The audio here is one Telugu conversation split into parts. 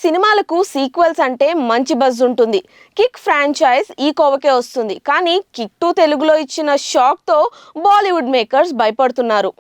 సినిమాలకు సీక్వెల్స్ అంటే మంచి బజ్ ఉంటుంది. కిక్ ఫ్రాంచైజ్ ఈ కోవకే వస్తుంది. కానీ కిక్ 2 తెలుగులో ఇచ్చిన షాక్ తో బాలీవుడ్ మేకర్స్ భయపడుతున్నారు.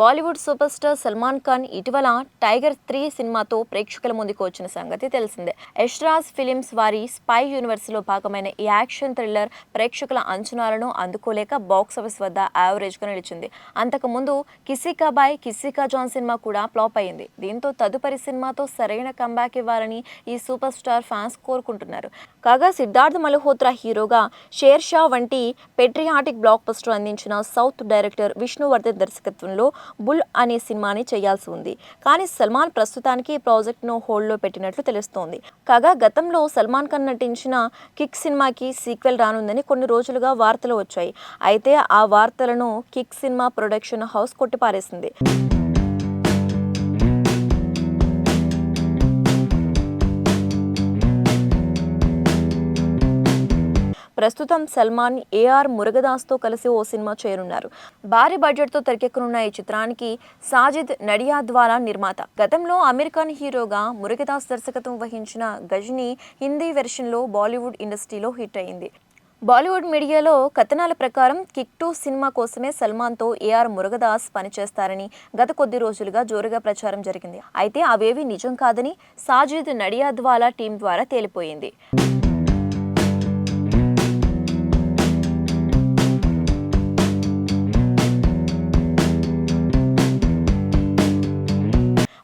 బాలీవుడ్ సూపర్ స్టార్ సల్మాన్ ఖాన్ ఇటీవల టైగర్ 3 సినిమాతో ప్రేక్షకుల ముందుకు వచ్చిన సంగతి తెలిసిందే. యష్రాజ్ ఫిలిమ్స్ వారి స్పై యూనివర్స్లో భాగమైన ఈ యాక్షన్ థ్రిల్లర్ ప్రేక్షకుల అంచనాలను అందుకోలేక బాక్సాఫీస్ వద్ద యావరేజ్గా నిలిచింది. అంతకుముందు కిసీ కా బాయ్ కిసీ కా జాన్ సినిమా కూడా ఫ్లాప్ అయింది. దీంతో తదుపరి సినిమాతో సరైన కంబ్యాక్ ఇవ్వాలని ఈ సూపర్ స్టార్ ఫ్యాన్స్ కోరుకుంటున్నారు. కాగా సిద్ధార్థ్ మల్హోత్రా హీరోగా షేర్ షా వంటి పెట్రియాటిక్ బ్లాక్ బస్టర్ అందించిన సౌత్ డైరెక్టర్ విష్ణువర్ధన్ దర్శకత్వంలో బుల్ అనే సినిమాని చేయాల్సి ఉంది. కానీ సల్మాన్ ప్రస్తుతానికి ఈ ప్రాజెక్ట్ను హోల్డ్లో పెట్టినట్లు తెలుస్తోంది. కాగా గతంలో సల్మాన్ ఖాన్ నటించిన కిక్ సినిమాకి సీక్వెల్ రానుందని కొన్ని రోజులుగా వార్తలు వచ్చాయి. అయితే ఆ వార్తలను కిక్ సినిమా ప్రొడక్షన్ హౌస్ కొట్టిపారేసింది. ప్రస్తుతం సల్మాన్ ఏఆర్ మురుగదాస్తో కలిసి ఓ సినిమా చేయనున్నారు. భారీ బడ్జెట్తో తెరకెక్కనున్న ఈ చిత్రానికి సాజిద్ నడియాద్వాలా నిర్మాత. గతంలో అమెరికన్ హీరోగా మురుగదాస్ దర్శకత్వం వహించిన గజనీ హిందీ వెర్షన్లో బాలీవుడ్ ఇండస్ట్రీలో హిట్ అయింది. బాలీవుడ్ మీడియాలో కథనాల ప్రకారం కిక్ 2 సినిమా కోసమే సల్మాన్తో ఏఆర్ మురుగదాస్ పనిచేస్తారని గత కొద్ది రోజులుగా జోరుగా ప్రచారం జరిగింది. అయితే అవేవి నిజం కాదని సాజిద్ నడియాద్వాలా టీం ద్వారా తేలిపోయింది.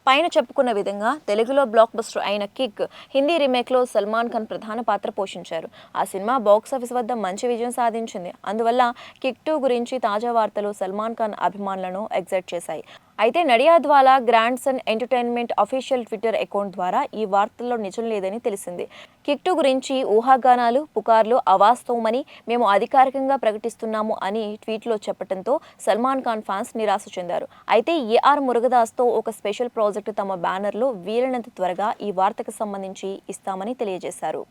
పైన చెప్పుకున్న విధంగా తెలుగులో బ్లాక్ బస్టర్ అయిన కిక్ హిందీ రీమేక్లో సల్మాన్ ఖాన్ ప్రధాన పాత్ర పోషించారు. ఆ సినిమా బాక్సాఫీస్ వద్ద మంచి విజయం సాధించింది. అందువల్ల కిక్ 2 గురించి తాజా వార్తలు సల్మాన్ ఖాన్ అభిమానులను ఎగ్జైట్ చేశాయి. అయితే Nadiadwala grandson entertainment official Twitter account ద్వారా ఈ వార్తల్లో నిజం లేదని తెలిసింది. కిక్ 2 గురించి ఊహాగానాలు, పుకార్లు అవాస్తవమని మేము అధికారికంగా ప్రకటిస్తున్నాము అని ట్వీట్లో చెప్పడంతో సల్మాన్ ఖాన్ ఫ్యాన్స్ నిరాశ చెందారు. అయితే ఏఆర్ మురుగదాస్తో ఒక స్పెషల్ ప్రాజెక్టు తమ బ్యానర్లో వీలైనంత త్వరగా ఈ వార్తకు సంబంధించి ఇస్తామని తెలియజేశారు.